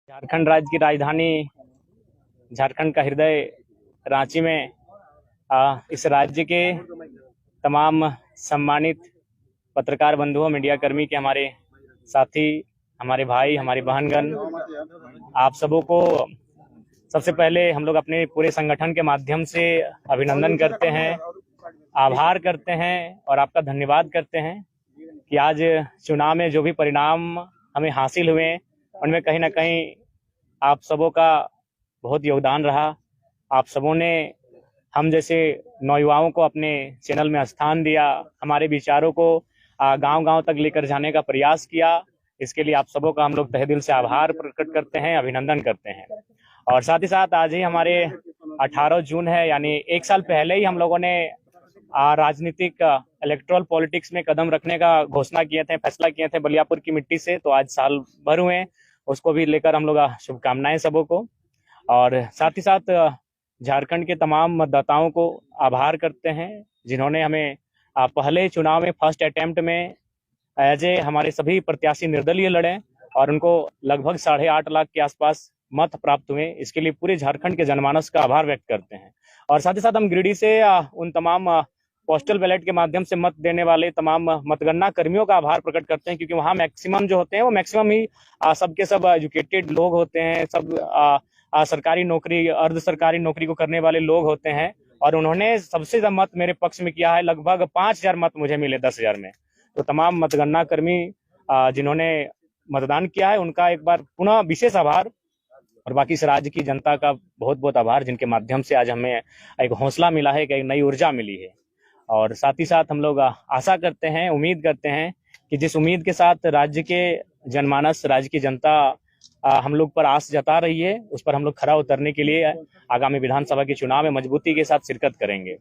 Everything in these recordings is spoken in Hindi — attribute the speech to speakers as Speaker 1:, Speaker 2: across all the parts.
Speaker 1: झारखंड राज्य की राजधानी, झारखंड का हृदय रांची में इस राज्य के तमाम सम्मानित पत्रकार बंधुओं, मीडिया कर्मी के हमारे साथी, हमारे भाई, हमारी बहनगण, आप सबों को सबसे पहले हम लोग अपने पूरे संगठन के माध्यम से अभिनंदन करते हैं, आभार करते हैं और आपका धन्यवाद करते हैं कि आज चुनाव में जो भी परिणाम हमें हासिल हुए उनमें कहीं ना कहीं आप सबों का बहुत योगदान रहा। आप सबों ने हम जैसे नौयुवाओं को अपने चैनल में स्थान दिया, हमारे विचारों को गांव-गांव तक लेकर जाने का प्रयास किया। इसके लिए आप सबों का हम लोग तहे दिल से आभार प्रकट करते हैं, अभिनंदन करते हैं। और साथ ही साथ आज ही हमारे 18 जून है, यानी एक साल पहले ही हम लोगों ने राजनीतिक इलेक्ट्रल पॉलिटिक्स में कदम रखने का घोषणा किए थे, फैसला किए थे बलियापुर की मिट्टी से। तो आज साल भर हुए, उसको भी लेकर हम लोग शुभकामनाएं सबों को। और साथ ही साथ झारखंड के तमाम मतदाताओं को आभार करते हैं जिन्होंने हमें पहले चुनाव में फर्स्ट अटेम्प्ट में एज ए हमारे सभी प्रत्याशी निर्दलीय लड़े और उनको लगभग 8.5 लाख के आसपास मत प्राप्त हुए। इसके लिए पूरे झारखंड के जनमानस का आभार व्यक्त करते हैं। और साथ ही साथ हम गिरिडीह से उन तमाम पोस्टल बैलेट के माध्यम से मत देने वाले तमाम मतगणना कर्मियों का आभार प्रकट करते हैं, क्योंकि वहाँ मैक्सिमम जो होते हैं वो मैक्सिमम ही सबके सब एजुकेटेड लोग होते हैं, सब सरकारी नौकरी, अर्ध सरकारी नौकरी को करने वाले लोग होते हैं। और उन्होंने सबसे ज्यादा मत मेरे पक्ष में किया है, लगभग 5,000 मत मुझे मिले 10,000 में। तो तमाम मतगणना कर्मी जिन्होंने मतदान किया है उनका एक बार पुनः विशेष आभार, और बाकी इस राज्य की जनता का बहुत बहुत आभार, जिनके माध्यम से आज हमें एक हौसला मिला है, एक नई ऊर्जा मिली है। और साथ ही साथ हम लोग आशा करते हैं, उम्मीद करते हैं कि जिस उम्मीद के साथ राज्य के जनमानस, राज्य की जनता हम लोग पर आस जता रही है, उस पर हम लोग खरा उतरने के लिए आगामी विधानसभा के चुनाव में मजबूती के साथ शिरकत करेंगे।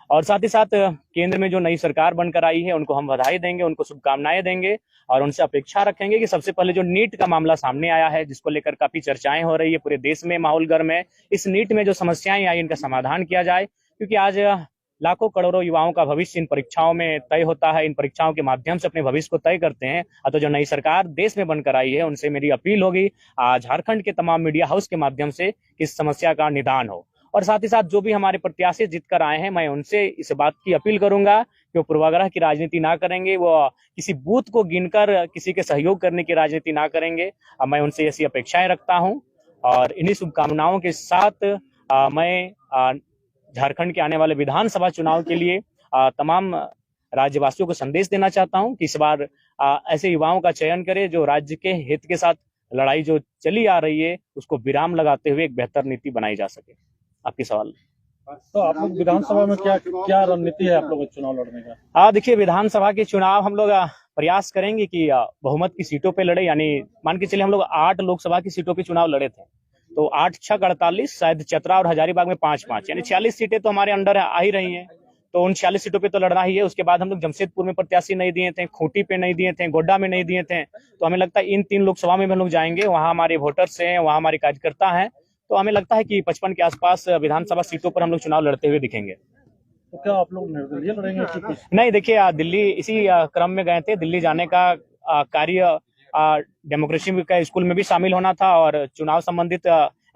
Speaker 1: और साथ ही साथ केंद्र में जो नई सरकार बनकर आई है उनको हम बधाई देंगे, उनको शुभकामनाएं देंगे और उनसे अपेक्षा रखेंगे कि सबसे पहले जो नीट का मामला सामने आया है, जिसको लेकर काफी चर्चाएं हो रही है, पूरे देश में माहौल गर्म है, इस नीट में जो समस्याएं आई इनका समाधान किया जाए। क्योंकि आज लाखों करोड़ों युवाओं का भविष्य इन परीक्षाओं में तय होता है, इन परीक्षाओं के माध्यम से अपने भविष्य को तय करते हैं। तो जो नई सरकार देश में बनकर आई है उनसे मेरी अपील होगी झारखंड के तमाम मीडिया हाउस के माध्यम से कि इस समस्या का निदान हो। और साथ ही साथ जो भी हमारे प्रत्याशी जीत कर आए हैं, मैं उनसे इस बात की अपील करूंगा कि वो पूर्वाग्रह की राजनीति ना करेंगे, वो किसी बूथ को गिनकर किसी के सहयोग करने की राजनीति ना करेंगे। मैं उनसे ऐसी अपेक्षाएं रखता हूं और इन्हीं शुभकामनाओं के साथ मैं झारखंड के आने वाले विधानसभा चुनाव के लिए तमाम राज्यवासियों को संदेश देना चाहता हूं कि इस बार ऐसे युवाओं का चयन करें जो राज्य के हित के साथ लड़ाई जो चली आ रही है उसको विराम लगाते हुए एक बेहतर नीति बनाई जा सके। आपकी सवाल।
Speaker 2: तो आप लोग विधानसभा में क्या क्या रणनीति है आप लोग चुनाव लड़ने का?
Speaker 1: देखिए, विधानसभा के चुनाव हम लोग प्रयास करेंगे कि बहुमत की सीटों पे लड़े, यानी मान के चलिए हम लोग 8 लोकसभा की सीटों पे चुनाव लड़े थे, तो 8 6 48, शायद चतरा और हजारीबाग में 5-5, यानी 46 सीटें तो हमारे अंडर आ ही रही हैं। तो उन 46 सीटों पे तो लड़ना ही है। उसके बाद हम लोग जमशेदपुर में प्रत्याशी नहीं दिए थे, खूंटी पे नहीं दिए थे, गोड्डा में नहीं दिए थे। तो हमें लगता है इन 3 लोकसभा में हम लोग जाएंगे, वहाँ हमारे वोटर्स हैं, वहाँ हमारे कार्यकर्ता हैं। तो हमें लगता है कि 55 के आसपास विधानसभा सीटों पर हम लोग चुनाव लड़ते हुए दिखेंगे।
Speaker 2: तो क्या आप लोग निर्दलीय लड़ेंगे कि कुछ?
Speaker 1: नहीं, देखिए, दिल्ली इसी क्रम में गए थे। दिल्ली जाने का कार्य डेमोक्रेसी का स्कूल में भी शामिल होना था और चुनाव संबंधित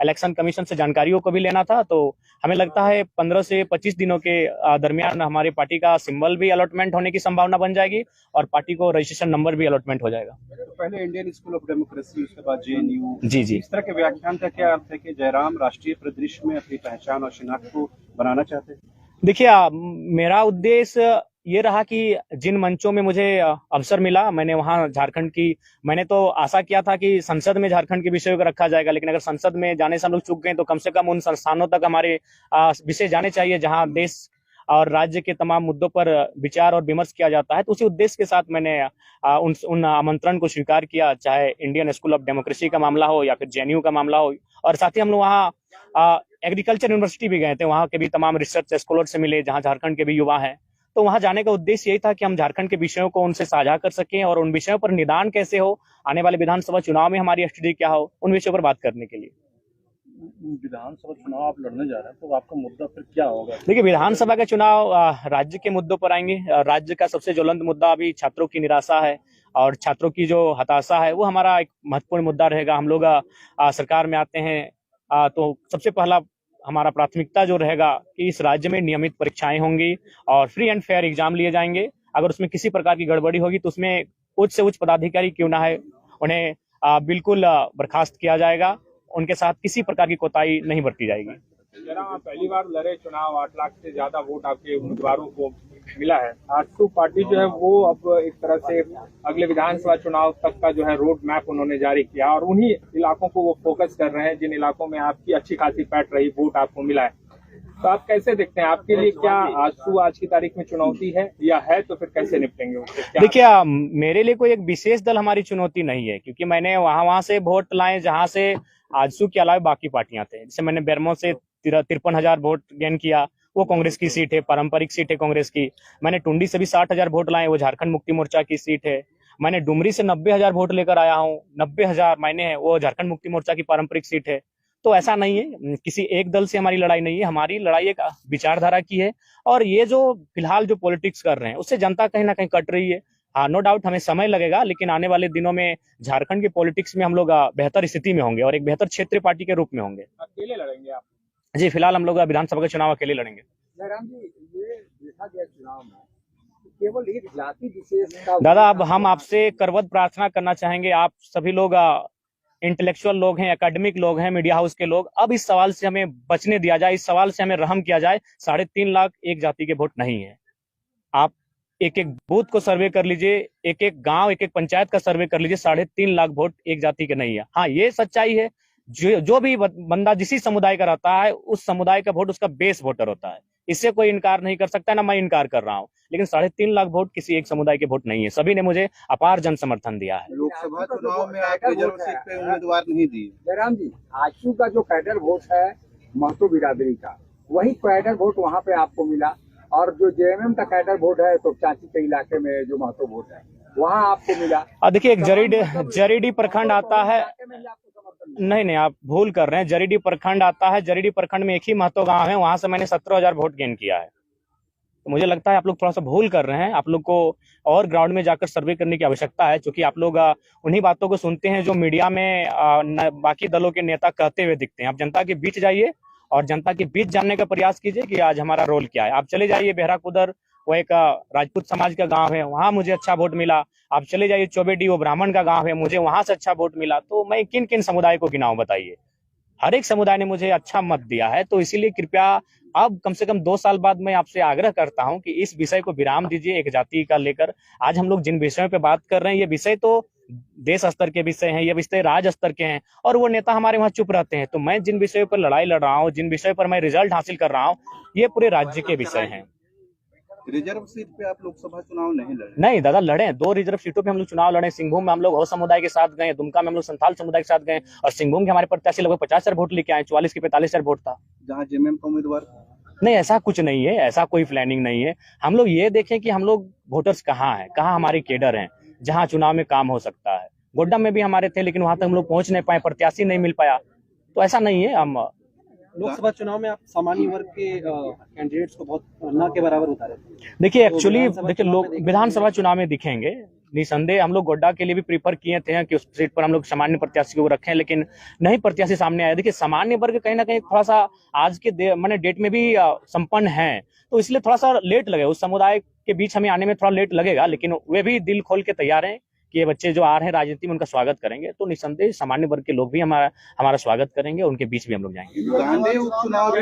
Speaker 1: इलेक्शन कमीशन से जानकारियों को भी लेना था। तो हमें लगता है 15 से 25 दिनों के दरमियान हमारी पार्टी का सिंबल भी अलॉटमेंट होने की संभावना बन जाएगी और पार्टी को रजिस्ट्रेशन नंबर भी अलॉटमेंट हो जाएगा।
Speaker 3: तो पहले इंडियन स्कूल ऑफ डेमोक्रेसी, उसके बाद जेएनयू।
Speaker 1: जी।
Speaker 3: इस तरह के व्याख्यान का क्या अर्थ है कि जयराम राष्ट्रीय परिदृश्य में अपनी पहचान और शिनाख्त को बनाना चाहते हैं?
Speaker 1: देखिए, मेरा उद्देश्य ये रहा कि जिन मंचों में मुझे अवसर मिला, मैंने वहां झारखंड की, मैंने तो आशा किया था कि संसद में झारखंड के विषयों को रखा जाएगा, लेकिन अगर संसद में जाने से हम लोग चूक गए तो कम से कम उन संस्थानों तक हमारे विषय जाने चाहिए जहां देश और राज्य के तमाम मुद्दों पर विचार और विमर्श किया जाता है। तो उसी उद्देश्य के साथ मैंने उन आमंत्रण को स्वीकार किया, चाहे इंडियन स्कूल ऑफ डेमोक्रेसी का मामला हो या फिर जेएनयू का मामला हो। और साथ ही हम लोग वहाँ एग्रीकल्चर यूनिवर्सिटी भी गए थे, वहाँ के भी तमाम रिसर्च स्कॉलर से मिले जहाँ झारखंड के भी युवा हैं। तो वहां जाने का उद्देश्य यही था कि हम झारखंड के विषयों को उनसे साझा कर सकें और उन विषयों पर निदान कैसे हो, आने वाले विधानसभा चुनाव में हमारी स्टडी क्या हो, उन विषयों पर बात करने के लिए।
Speaker 2: विधानसभा चुनाव आप लड़ने जा रहे हैं, तो आपका मुद्दा फिर क्या होगा?
Speaker 1: देखिए, विधानसभा के चुनाव राज्य के मुद्दों पर आएंगे। राज्य का सबसे ज्वलंत मुद्दा अभी छात्रों की निराशा है। और छात्रों की जो हताशा है वो हमारा एक महत्वपूर्ण मुद्दा रहेगा। हम लोग सरकार में आते हैं तो सबसे पहला हमारा प्राथमिकता जो रहेगा कि इस राज्य में नियमित परीक्षाएं होंगी और फ्री एंड फेयर एग्जाम लिए जाएंगे। अगर उसमें किसी प्रकार की गड़बड़ी होगी तो उसमें उच्च से उच्च पदाधिकारी क्यों ना है, उन्हें बिल्कुल बर्खास्त किया जाएगा। उनके साथ किसी प्रकार की कोताही नहीं बरती जाएगी।
Speaker 4: जनाब, पहली बार लड़े चुनाव, 8 लाख से ज्यादा वोट आपके उम्मीदवारों को मिला है। आजसू पार्टी जो है वो अब एक तरह से अगले विधानसभा चुनाव तक का जो है रोड मैप उन्होंने जारी किया और उन्हीं इलाकों को वो फोकस कर रहे हैं जिन इलाकों में आपकी अच्छी खासी पैठ रही, वोट आपको मिला है। तो आप कैसे देखते हैं, आपके लिए क्या आजसू आज की तारीख में चुनौती है, या है तो फिर कैसे निपटेंगे उससे?
Speaker 1: देखिए, मेरे लिए कोई एक विशेष दल हमारी चुनौती नहीं है, क्योंकि मैंने वहां से वोट लाए जहां से आजसू के अलावा बाकी पार्टियां थे। जैसे मैंने बेरमो से 53,000 वोट गेन किया, वो कांग्रेस की सीट है, पारंपरिक सीट है कांग्रेस की। मैंने टुंडी से भी 60,000 वोट लाए, वो झारखंड मुक्ति मोर्चा की सीट है। मैंने डुमरी से 90,000 वोट लेकर आया हूँ, 90,000 मैंने है, वो झारखंड मुक्ति मोर्चा की पारंपरिक सीट है। तो ऐसा नहीं है, किसी एक दल से हमारी लड़ाई नहीं है, हमारी लड़ाई एक विचारधारा की है। और ये जो फिलहाल जो पॉलिटिक्स कर रहे हैं उससे जनता कहीं ना कहीं कट रही है। हाँ, नो डाउट हमें समय लगेगा, लेकिन आने वाले दिनों में झारखंड के पॉलिटिक्स में हम लोग बेहतर स्थिति में होंगे और एक बेहतर क्षेत्रीय पार्टी के रूप में होंगे।
Speaker 4: अकेले लड़ेंगे आप?
Speaker 1: जी, फिलहाल हम लोग विधानसभा का चुनाव अकेले लड़ेंगे।
Speaker 5: जयराम जी, ये देखा गया चुनाव में केवल एक जाति विशेष का
Speaker 1: दादा, अब हम आपसे करवत प्रार्थना करना चाहेंगे। आप सभी लोग इंटेलेक्चुअल लोग हैं, एकेडमिक लोग हैं, मीडिया हाउस के लोग, अब इस सवाल से हमें बचने दिया जाए, इस सवाल से हमें रहम किया जाए। 3.5 लाख एक जाति के वोट नहीं है। आप एक एक बूथ को सर्वे कर लीजिए, एक एक गांव, एक एक पंचायत का सर्वे कर लीजिए, 3.5 लाख वोट एक जाति के नहीं है। हाँ, ये सच्चाई है, जो भी बंदा जिस समुदाय का रहता है उस समुदाय का वोट उसका बेस वोटर होता है। इससे कोई इनकार नहीं कर सकता, ना मैं इनकार कर रहा हूँ। लेकिन 3.5 लाख वोट किसी एक समुदाय के वोट नहीं है। सभी ने मुझे अपार जन समर्थन दिया है।
Speaker 3: लोकसभा चुनाव में आप रिजर्व सीट पे उम्मीदवार नहीं दिए।
Speaker 5: जयराम जी, आजसू का जो कैडर वोट है महतो बिरादरी का, वही कैडर वोट वहाँ पे आपको मिला, और जो जेएमएम का कैडर वोट है तो चाची के इलाके में जो महतो वोट है वहाँ आपको मिला।
Speaker 1: देखिए, एक जरीडी प्रखंड आता है। नहीं, आप भूल कर रहे हैं। जरीडी प्रखंड आता है, जरीडी प्रखंड में एक ही महतो गांव है, वहां से मैंने 17,000 वोट गेन किया है। तो मुझे लगता है आप लोग थोड़ा सा भूल कर रहे हैं। आप लोग को और ग्राउंड में जाकर सर्वे करने की आवश्यकता है, क्योंकि आप लोग उन्हीं बातों को सुनते हैं जो मीडिया में बाकी दलों के नेता कहते हुए दिखते हैं। आप जनता के बीच जाइए और जनता के बीच जानने का प्रयास कीजिए कि आज हमारा रोल क्या है। आप चले जाइए बेहराकुदर, वो एक राजपूत समाज का गांव है, वहां मुझे अच्छा वोट मिला। आप चले जाइए चौबेडी, वो ब्राह्मण का गांव है, मुझे वहां से अच्छा वोट मिला। तो मैं किन किन समुदाय को गिनाऊं, बताइए। हर एक समुदाय ने मुझे अच्छा मत दिया है। तो इसीलिए कृपया अब कम से कम 2 साल बाद मैं आपसे आग्रह करता हूं कि इस विषय को विराम दीजिए एक जाति का लेकर। आज हम लोग जिन विषयों पे बात कर रहे हैं, ये विषय तो देश स्तर के विषय हैं, ये विषय राज्य स्तर के हैं, और वो नेता हमारे वहां चुप रहते हैं। तो मैं जिन विषयों पर लड़ाई लड़ रहा हूँ, जिन विषयों पर मैं रिजल्ट हासिल कर रहा हूँ, ये पूरे राज्य के विषय हैं।
Speaker 3: रिजर्व सीट पे आप लोकसभा चुनाव नहीं लड़े?
Speaker 1: नहीं दादा, लड़े। 2 रिजर्व सीटों पे हम लोग चुनाव लड़े। सिंहभूम में हम लोग हो समुदाय के साथ गए, दुमका में हम लोग संथाल समुदाय के साथ गए, और सिंहभूम के हमारे प्रत्याशी लगभग 50,000 वोट लेके आए। 44 के 45,000 वोट था।
Speaker 3: जहाँ जेएमएम का उम्मीदवार
Speaker 1: नहीं, ऐसा कुछ नहीं है, ऐसा कोई प्लानिंग नहीं है। हम लोग ये देखें कि हम लोग वोटर्स कहाँ हैं, कहाँ हमारे केडर हैं, जहाँ चुनाव में काम हो सकता है। गोड्डा में भी हमारे थे, लेकिन वहां तक हम लोग पहुंच नहीं पाए, प्रत्याशी नहीं मिल पाया। तो ऐसा नहीं है। हम
Speaker 6: लोकसभा चुनाव में आप सामान्य वर्ग के कैंडिडेट्स को बहुत ना के बराबर उतारे।
Speaker 1: देखिए, एक्चुअली देखिए, लोग विधानसभा चुनाव में दिखेंगे निसंदेह। हम लोग गोड्डा के लिए भी प्रीफर किए थे कि उस सीट पर हम लोग सामान्य प्रत्याशी को रखें, लेकिन नहीं प्रत्याशी सामने आया। देखिए, सामान्य वर्ग कहीं ना कहीं थोड़ा सा आज के मैंने डेट में भी संपन्न है, तो इसलिए थोड़ा सा लेट लगे। उस समुदाय के बीच हमें आने में थोड़ा लेट लगेगा, लेकिन वे भी दिल खोल के तैयार हैं कि ये बच्चे जो आ रहे हैं राजनीति में, उनका स्वागत करेंगे। तो निसंदेह सामान्य वर्ग के लोग भी हमारा स्वागत करेंगे, उनके बीच भी हम लोग जाएंगे।
Speaker 3: गांधी उपचुनाव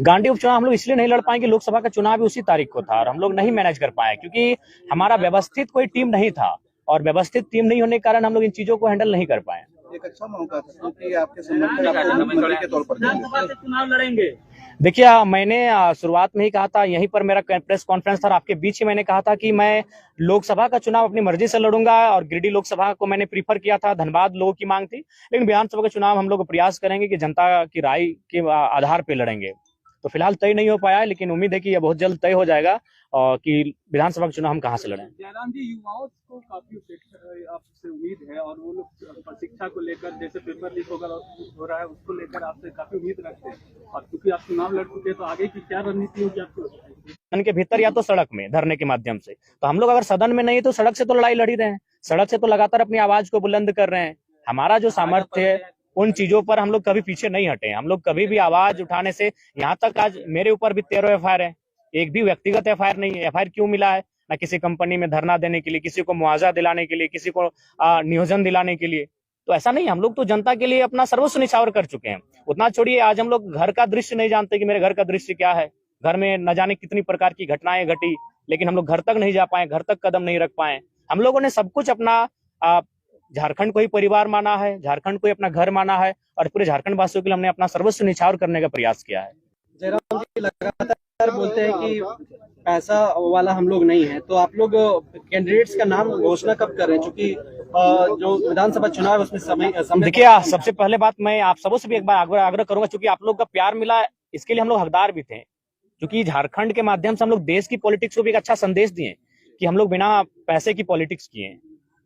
Speaker 1: गांधी उपचुनाव हम लोग इसलिए नहीं लड़ पाएंगे, लोकसभा का चुनाव भी उसी तारीख को था और हम लोग नहीं मैनेज कर पाए, क्योंकि हमारा व्यवस्थित कोई टीम नहीं था, और व्यवस्थित टीम नहीं होने के कारण हम लोग इन चीजों को हैंडल नहीं कर पाए।
Speaker 3: एक अच्छा मौका था, क्योंकि आपके समर्थक आपको मुख्यमंत्री के तौर पर
Speaker 1: चुनाव लड़ेंगे। देखिए, मैंने शुरुआत में ही कहा था, यहीं पर मेरा प्रेस कॉन्फ्रेंस था, आपके बीच ही मैंने कहा था कि मैं लोकसभा का चुनाव अपनी मर्जी से लड़ूंगा, और गिरिडीह लोकसभा को मैंने प्रीफर किया था, धनबाद लोगों की मांग थी। लेकिन विधानसभा का चुनाव हम लोग प्रयास करेंगे कि जनता की राय के आधार पर लड़ेंगे। तो फिलहाल तय नहीं हो पाया है, लेकिन उम्मीद है कि यह बहुत जल्द तय हो जाएगा कि विधानसभा का चुनाव हम कहाँ से लड़ें।
Speaker 4: जयराम जी, युवाओं को काफी आपसे उम्मीद है, और वो लोग शिक्षा को लेकर, जैसे पेपर लीक हो रहा है, उसको लेकर आपसे काफी उम्मीद रखते हैं, और क्योंकि आप चुनाव लड़ चुके हैं, तो आगे की क्या रणनीति होगी आपको?
Speaker 1: सदन के भीतर या तो सड़क में धरने के माध्यम से। तो हम लोग अगर सदन में नहीं तो सड़क से तो लड़ाई लड़ ही रहे हैं, सड़क से तो लगातार अपनी आवाज को बुलंद कर रहे हैं। हमारा जो सामर्थ्य है उन चीजों पर हम लोग कभी पीछे नहीं हटे हैं। हम लोग कभी भी आवाज उठाने से, यहाँ तक आज मेरे ऊपर भी 13 एफआईआर है, एक भी व्यक्तिगत एफआईआर नहीं है। एफआईआर क्यों मिला है? ना किसी कंपनी में धरना देने के लिए, किसी को मुआवजा दिलाने के लिए, किसी को नियोजन दिलाने के लिए। तो ऐसा नहीं, हम लोग तो जनता के लिए अपना सर्वस्व निछावर कर चुके हैं। उतना छोड़िए, आज हम लोग घर का दृश्य नहीं जानते कि मेरे घर का दृश्य क्या है। घर में न जाने कितनी प्रकार की घटनाएं घटी, लेकिन हम लोग घर तक नहीं जा पाए, घर तक कदम नहीं रख पाए। हम लोगों ने सब कुछ अपना झारखंड को ही परिवार माना है, झारखंड को ही अपना घर माना है, और पूरे झारखंड वासियों के लिए हमने अपना सर्वस्व निछावर करने का प्रयास किया है।
Speaker 6: जयराम जी लगातार बोलते हैं कि पैसा वाला हम लोग नहीं है, तो आप लोग कैंडिडेट्स का नाम घोषणा कब कर रहे हैं? क्योंकि जो विधानसभा चुनाव है उसमें समय
Speaker 1: देखिए, सबसे पहले बात मैं आप सबों से भी एक बार आग्रह करूंगा, क्योंकि आप लोग का प्यार मिला, इसके लिए हम लोग हकदार भी थे। क्योंकि झारखंड के माध्यम से हम लोग देश की पॉलिटिक्स को भी एक अच्छा संदेश दिए कि हम लोग बिना पैसे की पॉलिटिक्स किए,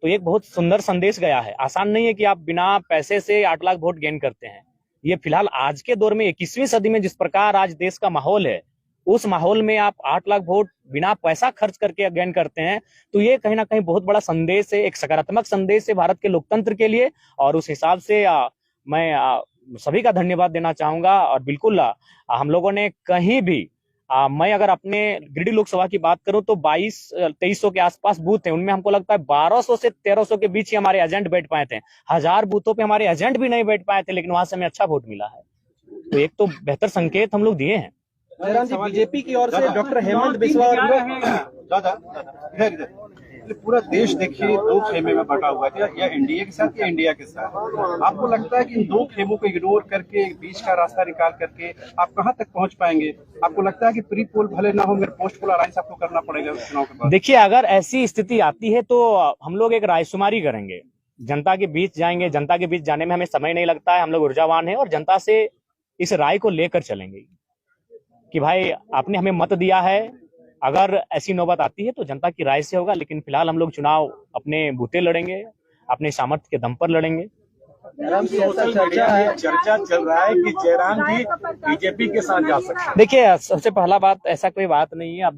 Speaker 1: तो एक बहुत सुंदर संदेश गया है। आसान नहीं है कि आप बिना पैसे से 8 लाख वोट गेन करते हैं। ये फिलहाल आज के दौर में 21वीं सदी में जिस प्रकार आज देश का माहौल है, उस माहौल में आप 8 लाख वोट बिना पैसा खर्च करके गेन करते हैं, तो ये कहीं ना कहीं बहुत बड़ा संदेश है, एक सकारात्मक संदेश है भारत के लोकतंत्र के लिए। और उस हिसाब से मैं सभी का धन्यवाद देना चाहूंगा। और बिल्कुल हम लोगों ने कहीं भी मैं अगर अपने गिरिडीह लोकसभा की बात करूं तो 2200-2300 के आसपास बूथ हैं, उनमें हमको लगता है 1200 से 1300 के बीच ही हमारे एजेंट बैठ पाए थे। 1000 बूथों पे हमारे एजेंट भी नहीं बैठ पाए थे, लेकिन वहां से हमें अच्छा वोट मिला है। तो एक तो बेहतर संकेत हम लोग दिए हैं।
Speaker 6: जयराम जी, बीजेपी की ओर से डॉक्टर हेमंत बिस्वा
Speaker 3: पूरा देश देखिए 2 खेमे में बटा हुआ है, या एनडीए के साथ या इंडिया के साथ। आपको लगता है कि इन 2 खेमों को इग्नोर करके बीच का रास्ता निकाल करके आप कहां तक पहुंच पाएंगे? आपको लगता है कि प्री पोल भले ना हो मगर पोस्ट पोल अलायंस आपको करना पड़ेगा चुनाव के बाद?
Speaker 1: देखिए, अगर ऐसी स्थिति आती है तो हम लोग एक रायशुमारी करेंगे, जनता के बीच जाएंगे। जनता के बीच जाने में हमें समय नहीं लगता है, हम लोग ऊर्जावान हैं और जनता से इस राय को लेकर चलेंगे कि भाई आपने हमें मत दिया है। अगर ऐसी नौबत आती है तो जनता की राय से होगा, लेकिन फिलहाल हम लोग चुनाव अपने बूते लड़ेंगे, अपने सामर्थ्य के दम पर लड़ेंगे।
Speaker 2: चर्चा चल रहा है कि जयराम जी बीजेपी के साथ जा सकते हैं।
Speaker 1: देखिए, सबसे पहला बात, ऐसा कोई बात नहीं है।